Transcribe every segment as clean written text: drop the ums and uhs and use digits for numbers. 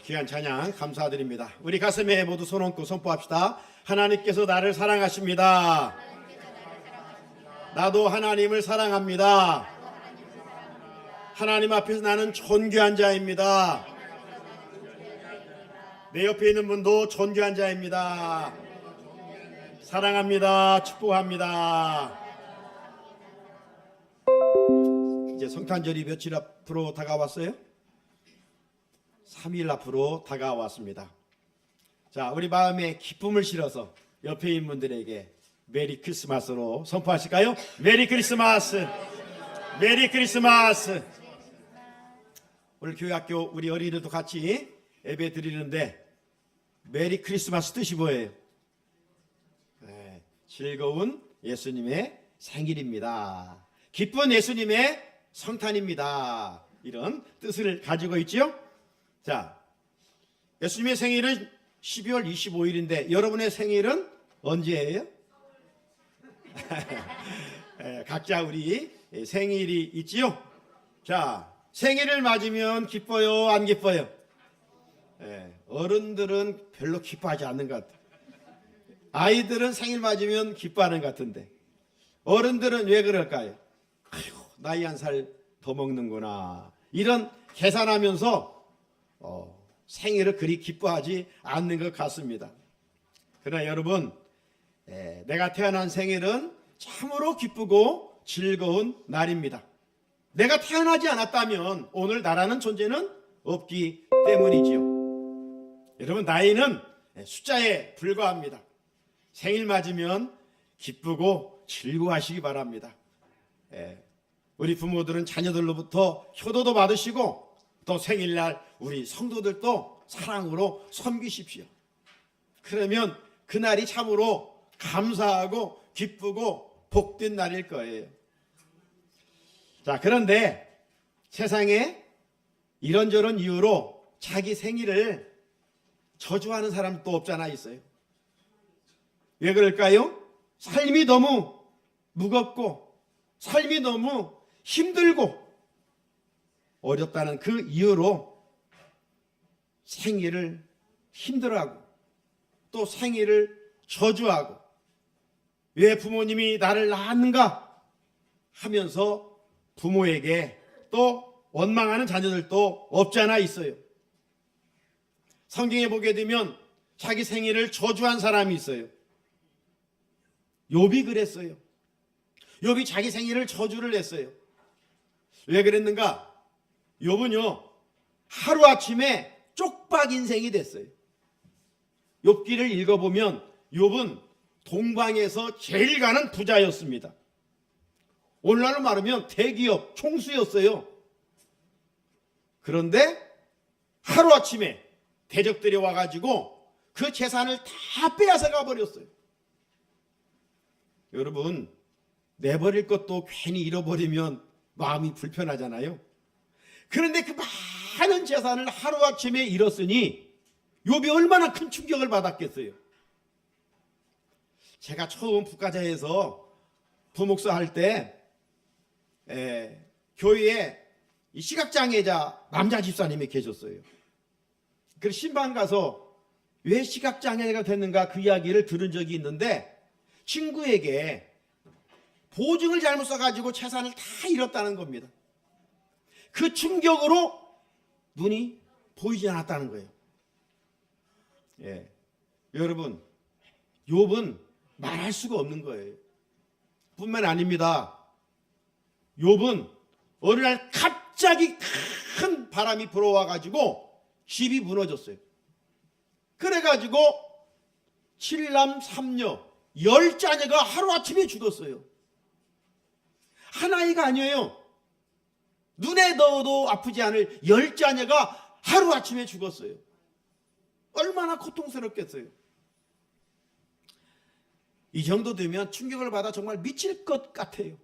귀한 찬양 감사드립니다. 우리 가슴에 모두 손 얹고 선포합시다. 하나님께서 나를 사랑하십니다. 나도 하나님을 사랑합니다. 하나님 앞에서 나는 존귀한 자입니다. 내 옆에 있는 분도 존귀한 자입니다. 사랑합니다. 축복합니다. 이제 성탄절이 며칠 앞으로 다가왔어요? 3일 앞으로 다가왔습니다. 자, 우리 마음에 기쁨을 실어서 옆에 있는 분들에게 메리 크리스마스로 선포하실까요? 메리 크리스마스! 메리 크리스마스! 오늘 교회학교 우리 어린이들도 같이 예배 드리는데 메리 크리스마스 뜻이 뭐예요? 즐거운 예수님의 생일입니다. 기쁜 예수님의 성탄입니다. 이런 뜻을 가지고 있죠. 자, 예수님의 생일은 12월 25일인데 여러분의 생일은 언제예요? 각자 우리 생일이 있지요. 자, 생일을 맞으면 기뻐요, 안 기뻐요? 어른들은 별로 기뻐하지 않는 것 같아요. 아이들은 생일 맞으면 기뻐하는 것 같은데 어른들은 왜 그럴까요? 아휴, 나이 한 살 더 먹는구나, 이런 계산하면서 생일을 그리 기뻐하지 않는 것 같습니다. 그러나 여러분, 내가 태어난 생일은 참으로 기쁘고 즐거운 날입니다. 내가 태어나지 않았다면 오늘 나라는 존재는 없기 때문이지요. 여러분, 나이는 숫자에 불과합니다. 생일 맞으면 기쁘고 즐거워하시기 바랍니다. 우리 부모들은 자녀들로부터 효도도 받으시고 또 생일날 우리 성도들도 사랑으로 섬기십시오. 그러면 그날이 참으로 감사하고 기쁘고 복된 날일 거예요. 자, 그런데 세상에 이런저런 이유로 자기 생일을 저주하는 사람 또 없잖아 있어요. 왜 그럴까요? 삶이 너무 무겁고 삶이 너무 힘들고 어렵다는 그 이유로 생일을 힘들어하고 또 생일을 저주하고 왜 부모님이 나를 낳았는가 하면서 부모에게 또 원망하는 자녀들도 없지 않아 있어요. 성경에 보게 되면 자기 생일을 저주한 사람이 있어요. 욥이 그랬어요. 욥이 자기 생일을 저주를 했어요. 왜 그랬는가? 욥은요, 하루아침에 쪽박 인생이 됐어요. 욥기를 읽어보면 욥은 동방에서 제일 가는 부자였습니다. 오늘날로 말하면 대기업 총수였어요. 그런데 하루아침에 대적들이 와가지고 그 재산을 다 빼앗아 가버렸어요. 여러분, 내버릴 것도 괜히 잃어버리면 마음이 불편하잖아요. 그런데 그 많은 재산을 하루아침에 잃었으니 욥이 얼마나 큰 충격을 받았겠어요. 제가 처음 북가자에서 부목사 할 때 교회에 시각장애자 남자 집사님이 계셨어요. 그래서 신방 가서 왜 시각장애가 됐는가 그 이야기를 들은 적이 있는데 친구에게 보증을 잘못 써가지고 재산을 다 잃었다는 겁니다. 그 충격으로 눈이 보이지 않았다는 거예요. 여러분, 욥은 말할 수가 없는 거예요. 뿐만 아닙니다. 욥은 어느 날 갑자기 큰 바람이 불어와가지고 집이 무너졌어요. 그래가지고 7남 3녀 10자녀가 하루아침에 죽었어요. 하나이가 아니에요. 눈에 넣어도 아프지 않을 10자녀가 하루아침에 죽었어요. 얼마나 고통스럽겠어요. 이 정도 되면 충격을 받아 정말 미칠 것 같아요.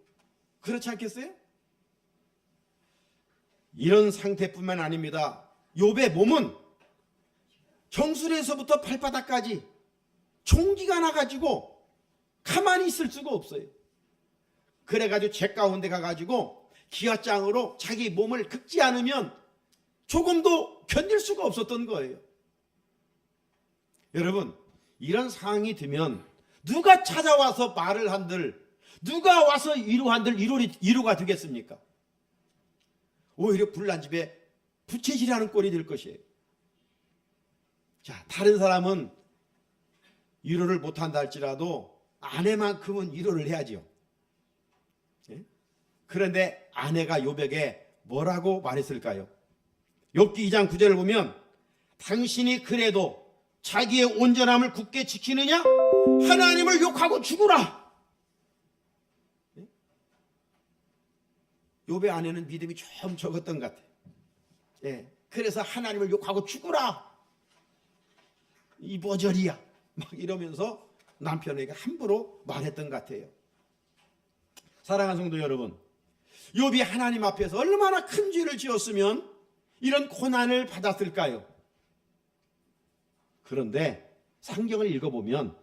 그렇지 않겠어요? 이런 상태뿐만 아닙니다. 욥의 몸은 정수리에서부터 발바닥까지 총기가 나가지고 가만히 있을 수가 없어요. 그래가지고 제 가운데 가가지고 기와장으로 자기 몸을 긁지 않으면 조금도 견딜 수가 없었던 거예요. 여러분, 이런 상황이 되면 누가 찾아와서 말을 한들, 누가 와서 위로한들 위로가 되겠습니까? 오히려 불난 집에 부채질하는 꼴이 될 것이에요. 자, 다른 사람은 위로를 못한다 할지라도 아내만큼은 위로를 해야죠. 예? 그런데 아내가 욥에게 뭐라고 말했을까요? 욥기 2장 9절을 보면 당신이 그래도 자기의 온전함을 굳게 지키느냐? 하나님을 욕하고 죽으라. 욥의 아내는 믿음이 좀 적었던 것 같아요. 예, 그래서 하나님을 욕하고 죽으라. 이 버저리야. 막 이러면서 남편에게 함부로 말했던 것 같아요. 사랑하는 성도 여러분, 욥이 하나님 앞에서 얼마나 큰 죄를 지었으면 이런 고난을 받았을까요? 그런데 성경을 읽어보면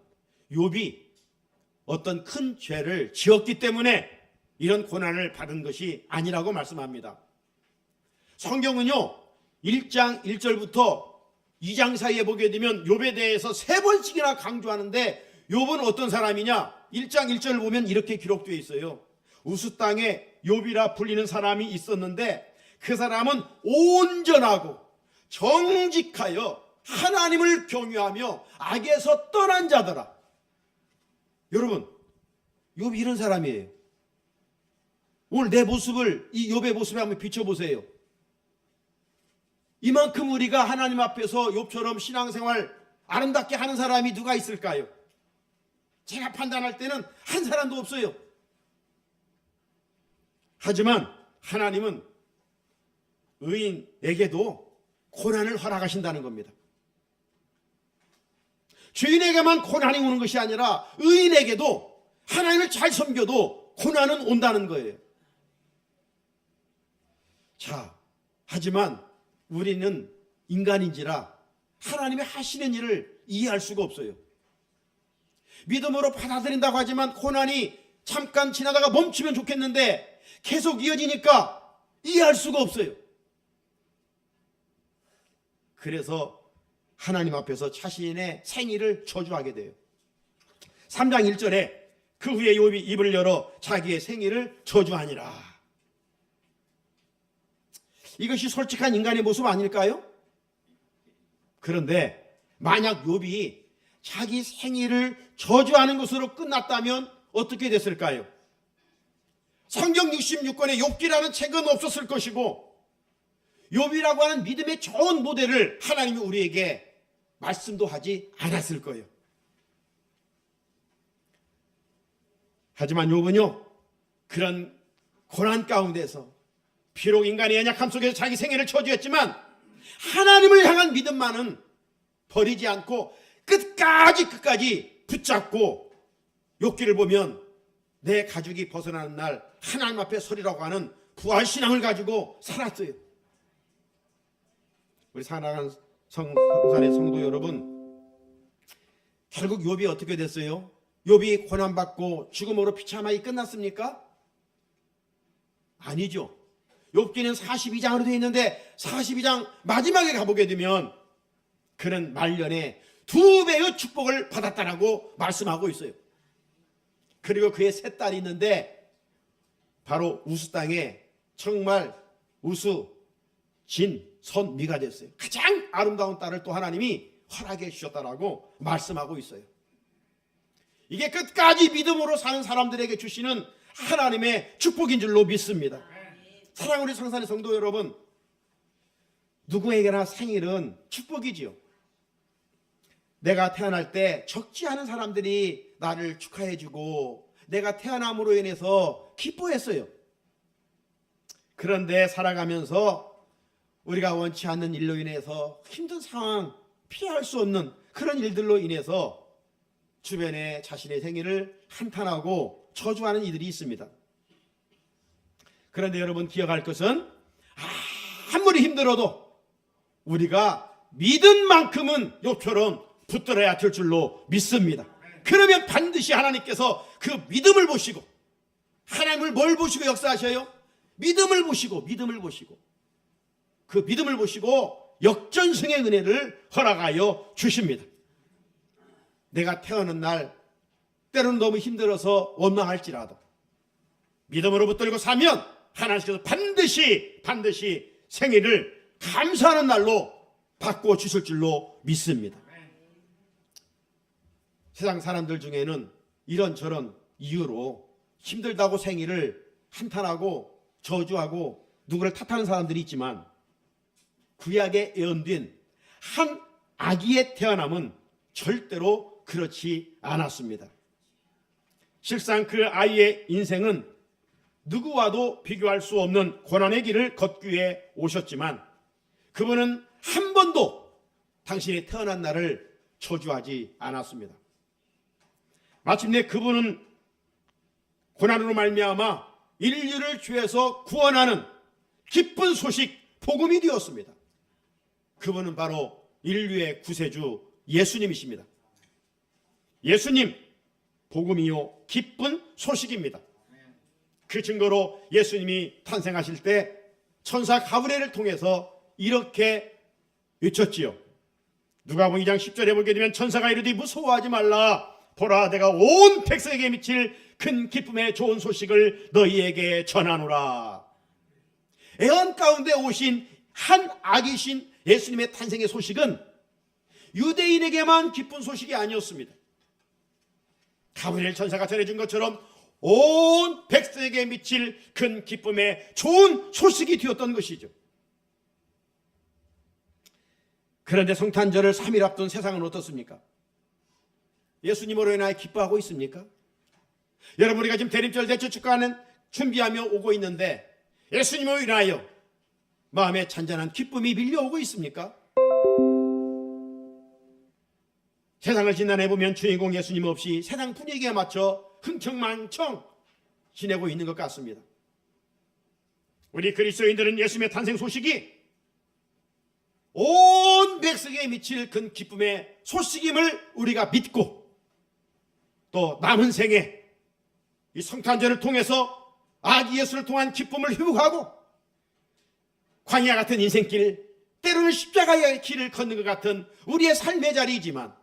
욥이 어떤 큰 죄를 지었기 때문에 이런 고난을 받은 것이 아니라고 말씀합니다. 성경은요, 1장 1절부터 2장 사이에 보게 되면 욥에 대해서 3번씩이나 강조하는데 욥은 어떤 사람이냐? 1장 1절을 보면 이렇게 기록되어 있어요. 우스 땅에 욥이라 불리는 사람이 있었는데 그 사람은 온전하고 정직하여 하나님을 경유하며 악에서 떠난 자더라. 여러분, 욥이 이런 사람이에요. 오늘 내 모습을, 이 욥의 모습에 한번 비춰보세요. 이만큼 우리가 하나님 앞에서 욥처럼 신앙생활 아름답게 하는 사람이 누가 있을까요? 제가 판단할 때는 한 사람도 없어요. 하지만 하나님은 의인에게도 고난을 허락하신다는 겁니다. 죄인에게만 고난이 오는 것이 아니라 의인에게도 하나님을 잘 섬겨도 고난은 온다는 거예요. 자, 하지만 우리는 인간인지라 하나님의 하시는 일을 이해할 수가 없어요. 믿음으로 받아들인다고 하지만 고난이 잠깐 지나다가 멈추면 좋겠는데 계속 이어지니까 이해할 수가 없어요. 그래서 하나님 앞에서 자신의 생일을 저주하게 돼요. 3장 1절에 그 후에 욥이 입을 열어 자기의 생일을 저주하니라. 이것이 솔직한 인간의 모습 아닐까요? 그런데 만약 욥이 자기 생일을 저주하는 것으로 끝났다면 어떻게 됐을까요? 성경 66권에 욥기라는 책은 없었을 것이고 욥이라고 하는 믿음의 좋은 모델을 하나님이 우리에게 말씀도 하지 않았을 거예요. 하지만 욥은요, 그런 고난 가운데서 비록 인간의 연약함 속에서 자기 생애를 저주했지만 하나님을 향한 믿음만은 버리지 않고 끝까지 붙잡고 욥기를 보면 내 가죽이 벗어나는 날 하나님 앞에 서리라고 하는 부활신앙을 가지고 살았어요. 우리 사랑하는 성산의 성도 여러분, 결국 욥이 어떻게 됐어요? 욥이 고난받고 죽음으로 비참하게 끝났습니까? 아니죠. 욥기는 42장으로 되어 있는데 42장 마지막에 가보게 되면 그는 말년에 2배의 축복을 받았다라고 말씀하고 있어요. 그리고 그의 3딸이 있는데 바로 우스 땅에 정말 우수, 진, 선, 미가 됐어요. 가장 아름다운 딸을 또 하나님이 허락해 주셨다라고 말씀하고 있어요. 이게 끝까지 믿음으로 사는 사람들에게 주시는 하나님의 축복인 줄로 믿습니다. 사랑하는 우리 성산의 성도 여러분, 누구에게나 생일은 축복이지요. 내가 태어날 때 적지 않은 사람들이 나를 축하해주고 내가 태어남으로 인해서 기뻐했어요. 그런데 살아가면서 우리가 원치 않는 일로 인해서 힘든 상황, 피할 수 없는 그런 일들로 인해서 주변에 자신의 생일을 한탄하고 저주하는 이들이 있습니다. 그런데 여러분 기억할 것은 아무리 힘들어도 우리가 믿은 만큼은 욥처럼 붙들어야 될 줄로 믿습니다. 그러면 반드시 하나님께서 그 믿음을 보시고, 하나님을 뭘 보시고 역사하셔요? 믿음을 보시고 그 믿음을 보시고 역전승의 은혜를 허락하여 주십니다. 내가 태어난 날 때로는 너무 힘들어서 원망할지라도 믿음으로 붙들고 사면 하나님께서 반드시 생일을 감사하는 날로 바꿔주실 줄로 믿습니다. 세상 사람들 중에는 이런저런 이유로 힘들다고 생일을 한탄하고 저주하고 누구를 탓하는 사람들이 있지만 구약에 예언된 한 아기의 태어남은 절대로 그렇지 않았습니다. 실상 그 아이의 인생은 누구와도 비교할 수 없는 고난의 길을 걷기 위해 오셨지만 그분은 한 번도 당신이 태어난 날을 저주하지 않았습니다. 마침내 그분은 고난으로 말미암아 인류를 죄에서 구원하는 기쁜 소식 복음이 되었습니다. 그분은 바로 인류의 구세주 예수님이십니다. 예수님 복음이요 기쁜 소식입니다. 그 증거로 예수님이 탄생하실 때 천사 가브리엘을 통해서 이렇게 외쳤지요. 누가복음 2장 10절에 보게 되면 천사가 이르되 무서워하지 말라. 보라 내가 온 백성에게 미칠 큰 기쁨의 좋은 소식을 너희에게 전하노라. 애언 가운데 오신 한 아기신 예수님의 탄생의 소식은 유대인에게만 기쁜 소식이 아니었습니다. 가브리엘 천사가 전해준 것처럼 온 백성에게 미칠 큰 기쁨의 좋은 소식이 되었던 것이죠. 그런데 성탄절을 3일 앞둔 세상은 어떻습니까? 예수님으로 인하여 기뻐하고 있습니까? 여러분, 우리가 지금 대림절 대축 축하하는 준비하며 오고 있는데 예수님으로 인하여 마음에 잔잔한 기쁨이 밀려오고 있습니까? 세상을 진단해보면 주인공 예수님 없이 세상 분위기에 맞춰 흥청망청 지내고 있는 것 같습니다. 우리 그리스도인들은 예수님의 탄생 소식이 온 백성에 미칠 큰 기쁨의 소식임을 우리가 믿고 또 남은 생에 이 성탄절을 통해서 아기 예수를 통한 기쁨을 회복하고 광야 같은 인생길, 때로는 십자가의 길을 걷는 것 같은 우리의 삶의 자리이지만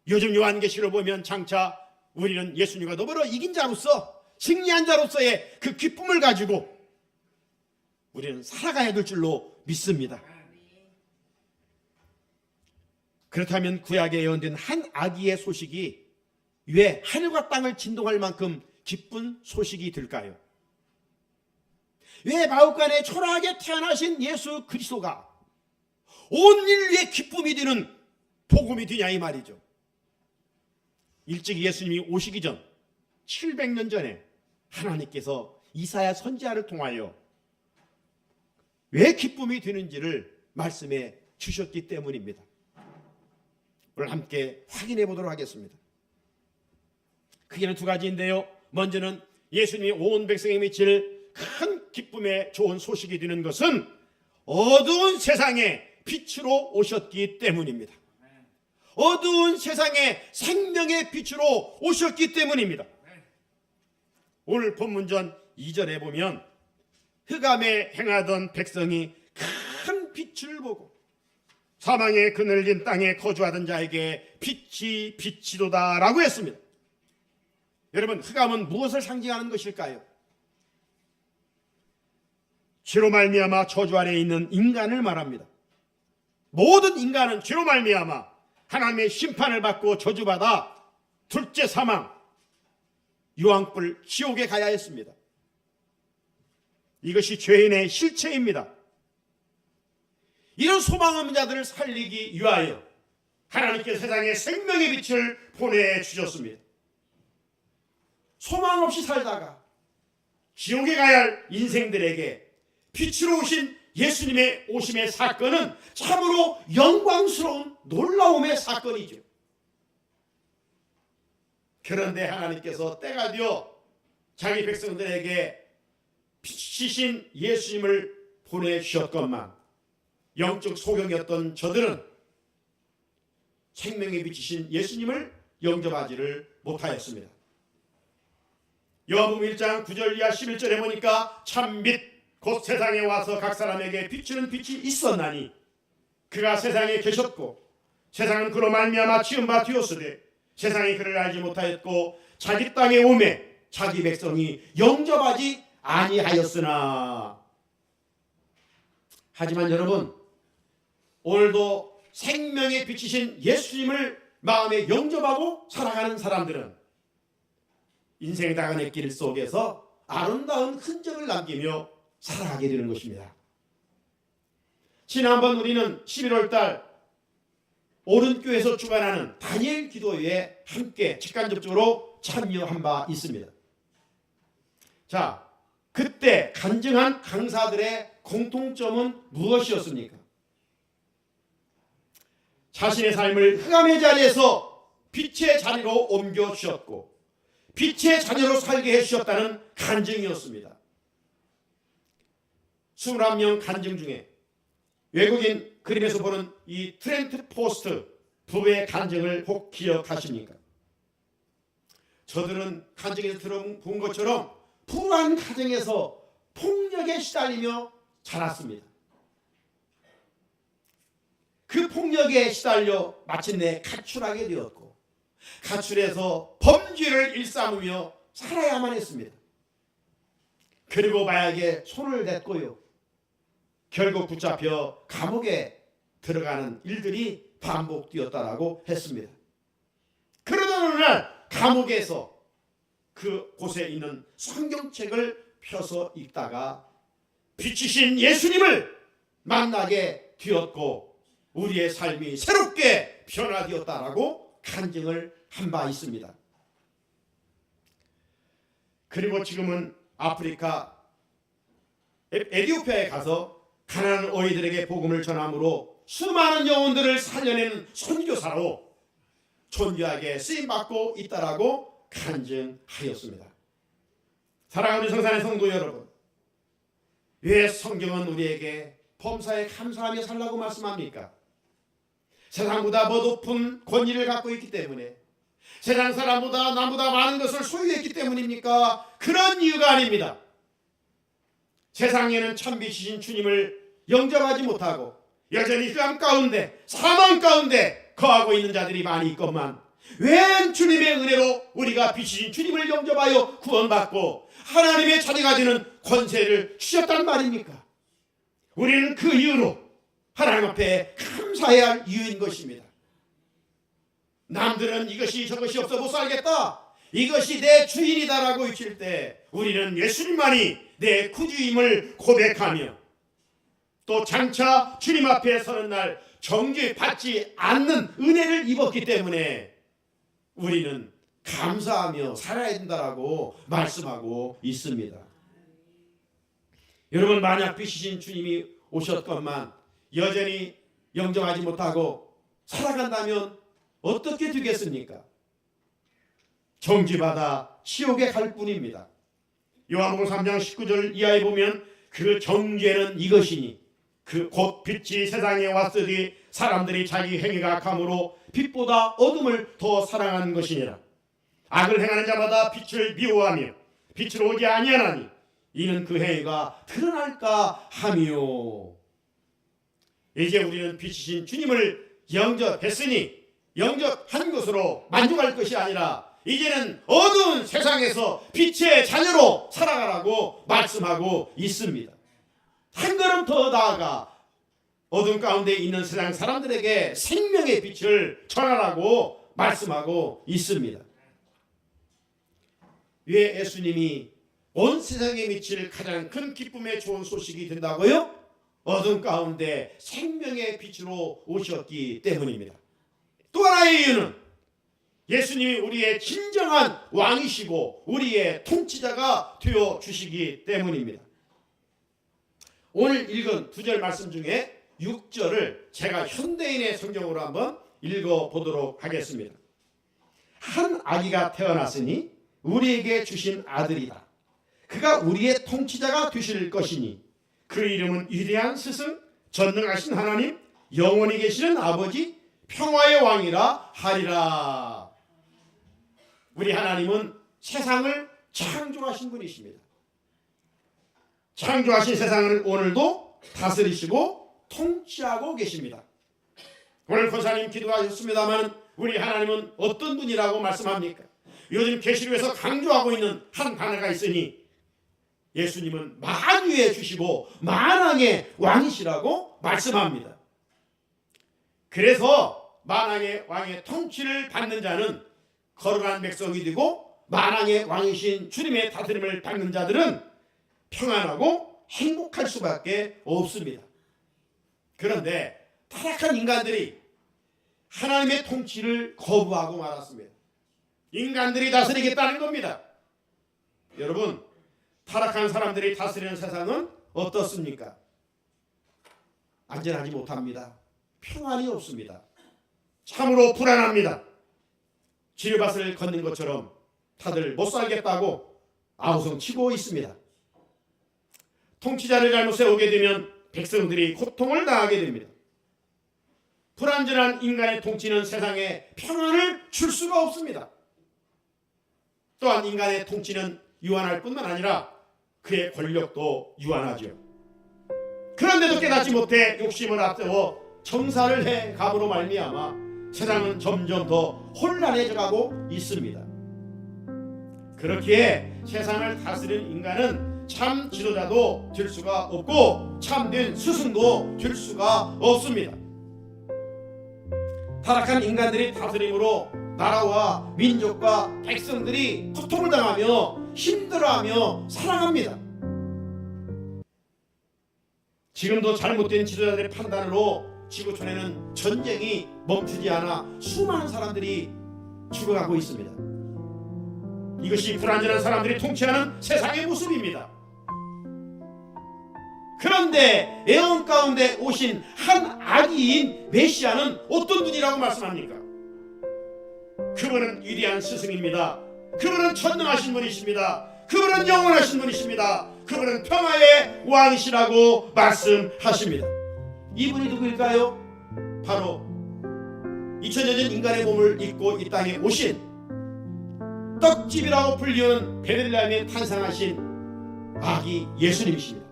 요즘 요한계시로 보면 장차 우리는 예수님과 더불어 이긴 자로서 승리한 자로서의 그 기쁨을 가지고 우리는 살아가야 될 줄로 믿습니다. 그렇다면 구약에 예언된 한 아기의 소식이 왜 하늘과 땅을 진동할 만큼 기쁜 소식이 될까요? 왜 마ኅ갓간에 초라하게 태어나신 예수 그리스도가 온 인류의 기쁨이 되는 복음이 되냐 이 말이죠. 일찍 예수님이 오시기 전 700년 전에 하나님께서 이사야 선지자를 통하여 왜 기쁨이 되는지를 말씀해 주셨기 때문입니다. 오늘 함께 확인해 보도록 하겠습니다. 크게는 두 가지인데요. 먼저는 예수님이 온 백성에 미칠 큰 기쁨의 좋은 소식이 되는 것은 어두운 세상에 빛으로 오셨기 때문입니다. 어두운 세상에 생명의 빛으로 오셨기 때문입니다. 오늘 본문전 2절에 보면 흑암에 행하던 백성이 큰 빛을 보고 사망의 그늘진 땅에 거주하던 자에게 빛이 비치도다 라고 했습니다. 여러분, 흑암은 무엇을 상징하는 것일까요? 죄로 말미암아 저주 아래에 있는 인간을 말합니다. 모든 인간은 죄로 말미암아 하나님의 심판을 받고 저주받아 둘째 사망, 유황불 지옥에 가야 했습니다. 이것이 죄인의 실체입니다. 이런 소망 없는 자들을 살리기 위하여 하나님께서 세상에 생명의 빛을 보내주셨습니다. 소망 없이 살다가 지옥에 가야 할 인생들에게 빛으로 오신 예수님의 오심의 사건은 참으로 영광스러운 놀라움의 사건이죠. 그런데 하나님께서 때가 되어 자기 백성들에게 빛이신 예수님을 보내주셨건만 영적 소경이었던 저들은 생명의 빛이신 예수님을 영접하지를 못하였습니다. 요한복음 1장 9절 이하 11절에 보니까 참빛 곧 세상에 와서 각 사람에게 비추는 빛이 있었나니 그가 세상에 계셨고 세상은 그로 말미암아 지은 바 되었으되 세상이 그를 알지 못하였고 자기 땅에 오매 자기 백성이 영접하지 아니하였으나. 하지만 여러분, 오늘도 생명의 빛이신 예수님을 마음에 영접하고 살아가는 사람들은 인생의 나그네 길 속에서 아름다운 흔적을 남기며 살아가게 되는 것입니다. 지난번 우리는 11월달 오른교에서 주관하는 다니엘 기도회에 함께 직간접적으로 참여한 바 있습니다. 자, 그때 간증한 강사들의 공통점은 무엇이었습니까? 자신의 삶을 흑암의 자리에서 빛의 자리로 옮겨 주셨고 빛의 자녀로 살게 해주셨다는 간증이었습니다. 21명 간증 중에 외국인 그림에서 보는 이 트렌트 포스트 부부의 간증을 혹 기억하십니까? 저들은 간증에서 들어본 것처럼 불우한 가정에서 폭력에 시달리며 자랐습니다. 그 폭력에 시달려 마침내 가출하게 되었고 가출해서 범죄를 일삼으며 살아야만 했습니다. 그리고 마약에 손을 댔고요. 결국 붙잡혀 감옥에 들어가는 일들이 반복되었다라고 했습니다. 그러던 어느 날 감옥에서 그곳에 있는 성경책을 펴서 읽다가 빛이신 예수님을 만나게 되었고 우리의 삶이 새롭게 변화되었다라고 간증을 한 바 있습니다. 그리고 지금은 아프리카 에티오피아에 가서 가난한 어이들에게 복음을 전함으로 수많은 영혼들을 살려내는 선교사로 존귀하게 쓰임받고 있다라고 간증하였습니다. 사랑하는 성산의 성도 여러분, 왜 성경은 우리에게 범사에 감사하며 살라고 말씀합니까? 세상보다 더 높은 권위를 갖고 있기 때문에, 세상 사람보다 남보다 많은 것을 소유했기 때문입니까? 그런 이유가 아닙니다. 세상에는 참빛이신 주님을 영접하지 못하고 여전히 흑암 가운데 사망 가운데 거하고 있는 자들이 많이 있건만 왜 주님의 은혜로 우리가 빛이신 주님을 영접하여 구원받고 하나님의 자녀가 되는 권세를 주셨단 말입니까? 우리는 그 이유로 하나님 앞에 감사해야 할 이유인 것입니다. 남들은 이것이 저것이 없어 못 살겠다, 이것이 내 주인이다라고 외칠 때 우리는 예수님만이 내 구주임을 고백하며 또 장차 주님 앞에 서는 날 정죄받지 않는 은혜를 입었기 때문에 우리는 감사하며 살아야 된다라고 말씀하고 있습니다. 여러분, 만약 빛이신 주님이 오셨건만 여전히 영접하지 못하고 살아간다면 어떻게 되겠습니까? 정죄받아 지옥에 갈 뿐입니다. 요한복음 3장 19절 이하에 보면 그 정죄는 이것이니 그 곧 빛이 세상에 왔으니 사람들이 자기 행위가 악함으로 빛보다 어둠을 더 사랑하는 것이니라. 악을 행하는 자마다 빛을 미워하며 빛으로 오지 아니하나니 이는 그 행위가 드러날까 함이요. 이제 우리는 빛이신 주님을 영접했으니 영접한 것으로 만족할 것이 아니라 이제는 어두운 세상에서 빛의 자녀로 살아가라고 말씀하고 있습니다. 한 걸음 더 나아가 어둠 가운데 있는 세상 사람들에게 생명의 빛을 전하라고 말씀하고 있습니다. 왜 예수님이 온 세상에 미칠 가장 큰 기쁨의 좋은 소식이 된다고요? 어둠 가운데 생명의 빛으로 오셨기 때문입니다. 또 하나의 이유는 예수님이 우리의 진정한 왕이시고 우리의 통치자가 되어 주시기 때문입니다. 오늘 읽은 2절 말씀 중에 6절을 제가 현대인의 성경으로 한번 읽어보도록 하겠습니다. 한 아기가 태어났으니 우리에게 주신 아들이다. 그가 우리의 통치자가 되실 것이니 그 이름은 위대한 스승, 전능하신 하나님, 영원히 계시는 아버지, 평화의 왕이라 하리라. 우리 하나님은 세상을 창조하신 분이십니다. 창조하신 세상을 오늘도 다스리시고 통치하고 계십니다. 오늘 권사님 기도하셨습니다만 우리 하나님은 어떤 분이라고 말씀합니까? 요즘 계시록에서 강조하고 있는 한 단어가 있으니 예수님은 만유에 주시고 만왕의 왕이시라고 말씀합니다. 그래서 만왕의 왕의 통치를 받는 자는 거룩한 백성이 되고 만왕의 왕이신 주님의 다스림을 받는 자들은 평안하고 행복할 수밖에 없습니다. 그런데 타락한 인간들이 하나님의 통치를 거부하고 말았습니다. 인간들이 다스리겠다는 겁니다. 여러분, 타락한 사람들이 다스리는 세상은 어떻습니까? 안전하지 못합니다. 평안이 없습니다. 참으로 불안합니다. 지뢰밭을 걷는 것처럼 다들 못 살겠다고 아우성치고 있습니다. 통치자를 잘못 세우게 되면 백성들이 고통을 당하게 됩니다. 불안전한 인간의 통치는 세상에 평안을 줄 수가 없습니다. 또한 인간의 통치는 유한할 뿐만 아니라 그의 권력도 유한하죠. 그런데도 깨닫지 못해 욕심을 앞세워 정사를 해 감으로 말미암아 세상은 점점 더 혼란해져가고 있습니다. 그렇기에 세상을 다스리는 인간은 참 지도자도 될 수가 없고 참된 스승도 될 수가 없습니다. 타락한 인간들이 다스림으로 나라와 민족과 백성들이 고통을 당하며 힘들어하며 살아갑니다. 지금도 잘못된 지도자들의 판단으로 지구촌에는 전쟁이 멈추지 않아 수많은 사람들이 죽어가고 있습니다. 이것이 불안전한 사람들이 통치하는 세상의 모습입니다. 그런데 애원 가운데 오신 한 아기인 메시아는 어떤 분이라고 말씀합니까? 그분은 위대한 스승입니다. 그분은 천능하신 분이십니다. 그분은 영원하신 분이십니다. 그분은 평화의 왕이시라고 말씀하십니다. 이분이 누구일까요? 바로 2000년 전 인간의 몸을 입고 이 땅에 오신 떡집이라고 불리는 베들레헴에 탄생하신 아기 예수님이십니다.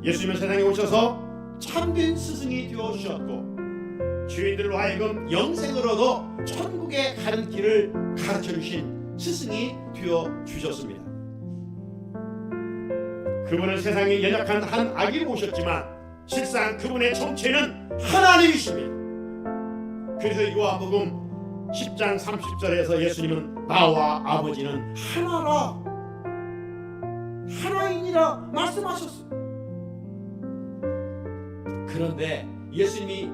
예수님은 세상에 오셔서 참된 스승이 되어주셨고 죄인들로 하여금 영생을 얻어 천국에 가는 길을 가르쳐주신 스승이 되어주셨습니다. 그분은 세상에 연약한 한 아기를 오셨지만 실상 그분의 정체는 하나님이십니다. 그래서 요한복음 10장 30절에서 예수님은 나와 아버지는 하나라 하나이니라 말씀하셨어요. 그런데 예수님이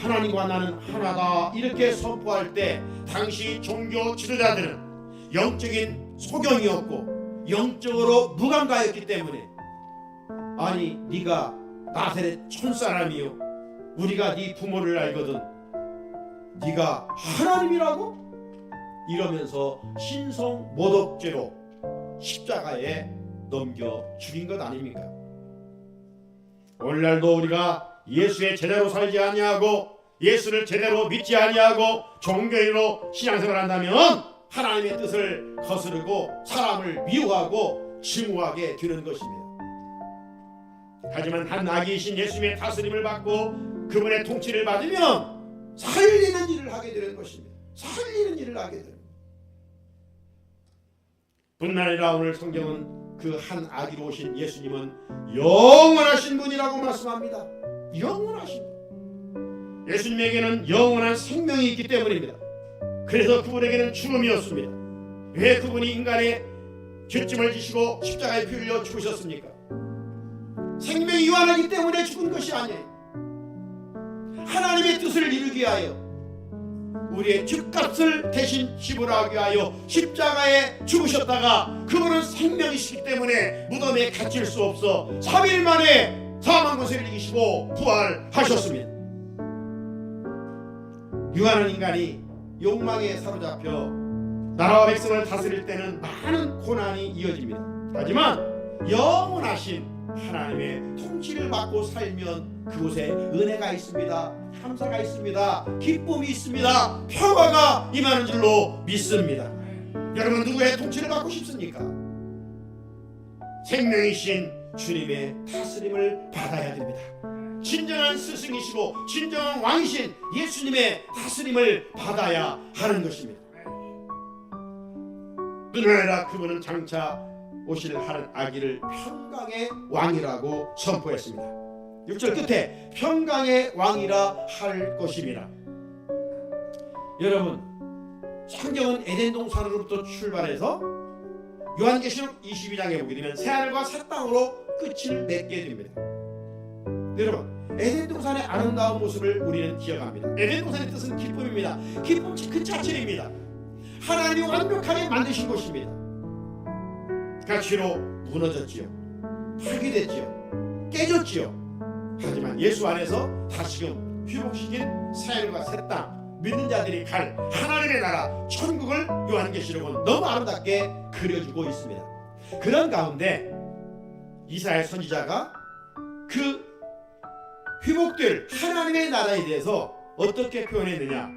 하나님과 나는 하나다 이렇게 선포할 때 당시 종교 지도자들은 영적인 소경이었고 영적으로 무감가였기 때문에 아니 네가 나사렛 촌사람이요 우리가 네 부모를 알거든 네가 하나님이라고? 이러면서 신성 모독죄로 십자가에 넘겨 죽인 것 아닙니까? 오늘날도 우리가 예수의 제대로 살지 아니하고 예수를 제대로 믿지 아니하고 종교인으로 신앙생활을 한다면 하나님의 뜻을 거스르고 사람을 미워하고 증오하게 되는 것입니다. 하지만 한 아기이신 예수님의 다스림을 받고 그분의 통치를 받으면 살리는 일을 하게 되는 것입니다. 살리는 일을 하게 됩니다. 뿐만 아니라 오늘 성경은 그 한 아기로 오신 예수님은 영원하신 분이라고 말씀합니다. 영원하신 분. 예수님에게는 영원한 생명이 있기 때문입니다. 그래서 그분에게는 죽음이 없습니다. 왜 그분이 인간의 죄짐을 지시고 십자가에 피 흘려 죽으셨습니까? 생명이 유한하기 때문에 죽은 것이 아니에요. 하나님의 뜻을 이루기 위하여 우리의 죄값을 대신 지불하기 위하여 십자가에 죽으셨다가 그분은 생명이시기 때문에 무덤에 갇힐 수 없어 3일 만에 사망 권세를 이기시고 부활하셨습니다. 유한한 인간이 욕망에 사로잡혀 나라와 백성을 다스릴 때는 많은 고난이 이어집니다. 하지만 영원하신 하나님의 통치를 받고 살면 그곳에 은혜가 있습니다. 감사가 있습니다. 기쁨이 있습니다. 평화가 임하는 줄로 믿습니다. 여러분 누구의 통치를 받고 싶습니까? 생명이신 주님의 다스림을 받아야 됩니다. 진정한 스승이시고 진정한 왕이신 예수님의 다스림을 받아야 하는 것입니다. 뿐 아니라 그분은 장차 오실 한 아기를 평강의 왕이라고 선포했습니다. 6절 끝에 평강의 왕이라 할 것입니다. 여러분, 성경은 에덴 동산으로부터 출발해서 요한계시록 22장에 보게 되면 새하늘과 새 땅으로 끝을 맺게 됩니다. 여러분, 에덴 동산의 아름다운 모습을 우리는 기억합니다. 에덴 동산의 뜻은 기쁨입니다. 기쁨 그 자체입니다. 하나님이 완벽하게 만드신 곳입니다. 가치로 무너졌지요, 파괴됐지요, 깨졌지요. 하지만 예수 안에서 다시금 회복시킨 새하늘과 새 땅, 믿는 자들이 갈 하나님의 나라 천국을 요한계시록은 너무 아름답게 그려주고 있습니다. 그런 가운데 이사야 선지자가 그 회복될 하나님의 나라에 대해서 어떻게 표현했느냐,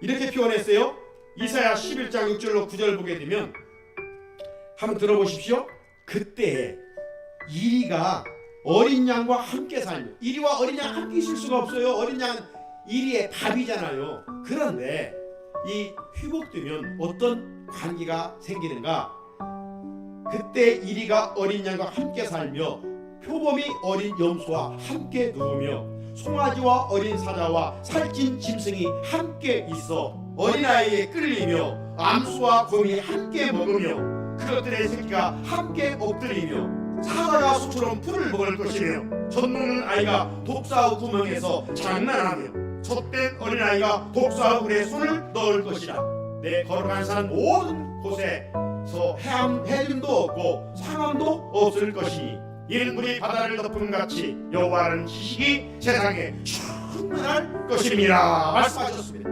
이렇게 표현했어요. 이사야 11장 6절로 9절 보게 되면 한번 들어보십시오. 그때 이리가 어린 양과 함께 살며, 이리와 어린 양 함께 있을 수가 없어요. 어린 양은 이리의 답이잖아요. 그런데 이 회복되면 어떤 관계가 생기는가? 그때 이리가 어린 양과 함께 살며 표범이 어린 염소와 함께 누우며 송아지와 어린 사자와 살찐 짐승이 함께 있어 어린아이에 끌리며 암수와 곰이 함께 먹으며 그것들의 새끼가 함께 엎드리며 사자가 소처럼 풀을 먹을 것이며 젖 먹는 아이가 독사의 구멍에서 장난하며 젖된 어린아이가 독사의 굴에 손을 넣을 것이라. 내 걸어간 산 모든 곳에서 해림도 없고 상함도 없을 것이니 이는 물이 바다를 덮은 같이 여호와는 지식이 세상에 충만할 것임이라 말씀하셨습니다.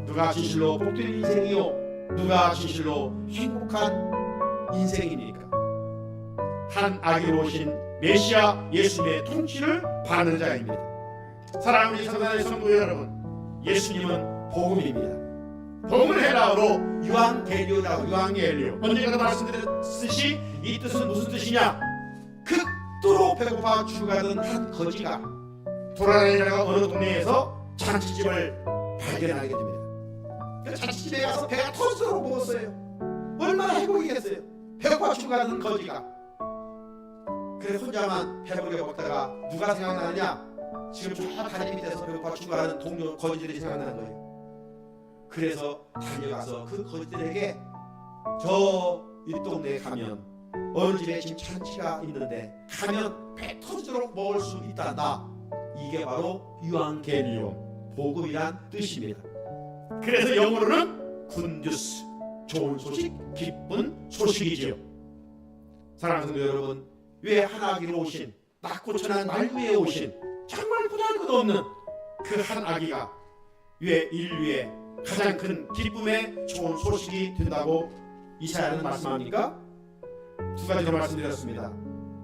누가 진실로 복된 인생이요, 누가 진실로 행복한 인생이니까? 한 아기로 오신 메시아 예수님의 통치를 받는 자입니다. 사랑하는 성도의 성도 여러분, 예수님은 복음입니다. 복음은 헬라어로 유앙겔리오라고, 유앙겔리오. 언젠가도 말씀드렸듯이 이 뜻은 무슨 뜻이냐? 극도로 배고파 죽어가던 한 거지가 돌아다니다가 어느 동네에서 잔치집을 발견하게 됩니다. 그 잔치집에 가서 배가 터지도록 먹었어요. 얼마나 행복이겠어요. 배고파 죽어가던 거지가. 그래 혼자만 배부르게 먹다가 누가 생각나느냐? 지금 저 다리 밑에서 배고파 죽어가는 동료 거지들이 생각나는 거예요. 그래서 달려가서 그 거지들에게 저 이 동네에 가면 어느 집에 지금 잔치가 있는데 가면 배 터지도록 먹을 수 있단다. 이게 바로 유앙겔리온, 복음이란 뜻입니다. 그래서 영어로는 굿뉴스, 좋은 소식, 기쁜 소식이지요. 사랑하는 성도 여러분, 왜 하나기로 오신, 낮고 천한 말 위에 오신 정말 보잘것없는 그 한 아기가 왜 인류의 가장 큰 기쁨의 좋은 소식이 된다고 이사야는 말씀합니까? 두 가지로 말씀드렸습니다.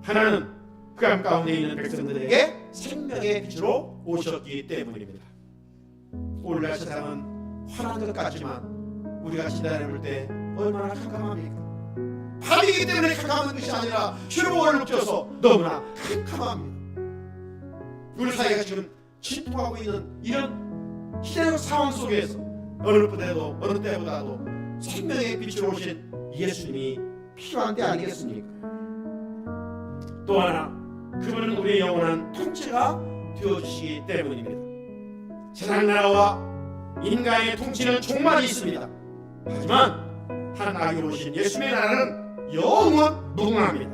하나는 흑암 가운데 있는 백성들에게 생명의 빛으로 오셨기 때문입니다. 오늘날 세상은 환한 것 같지만 우리가 진단해 볼 때 얼마나 캄캄합니까? 밤이기 때문에 캄캄한 것이 아니라 슈로를 느껴서 너무나 캄캄합니다. 우리 사회가 지금 침통하고 있는 이런 시대적 상황 속에서 어느 때보다도 생명의 빛으로 오신 예수님이 필요한 때 아니겠습니까? 또 하나, 그분은 우리의 영원한 통치가 되어주시기 때문입니다. 세상 나라와 인간의 통치는 종말이 있습니다. 하지만 한 아기로 오신 예수님의 나라는 영원 무궁합니다.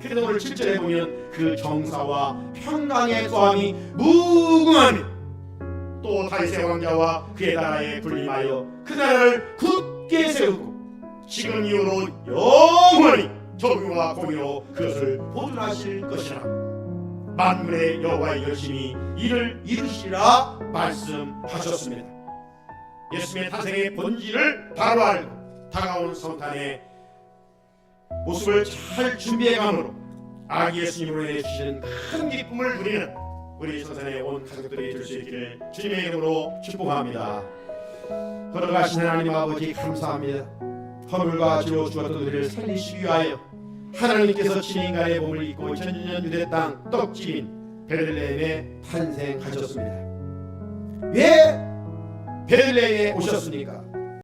그래서 오늘 7절에 보면 그 정사와 평강의 거함이 무궁하며 또 다윗의 왕자와 그의 나라에 군림하여 그 나라를 굳게 세우고 지금 이후로 영원히 정의와 공의로 그것을 보존하실 것이라. 만물의 여호와의 열심히 이를 이루시리라 말씀하셨습니다. 예수님의 탄생의 본질을 바로 알고 다가오는 성탄의 모습을 잘 준비해감으로 아기 예수님으로 인해 주시는 큰 기쁨을 누리는 우리 성산의 온 가족들이 될 수 있기를 주님의 이름으로 축복합니다. 걸어가시는 하나님 아버지 감사합니다. 허물과 죄로 죽었던 우리를 살리시기 위하여 하나님께서 친인간의 몸을 입고 2000년 유대 땅 떡집인 베들레헴에 탄생하셨습니다. 왜 베들레헴에 오셨습니까?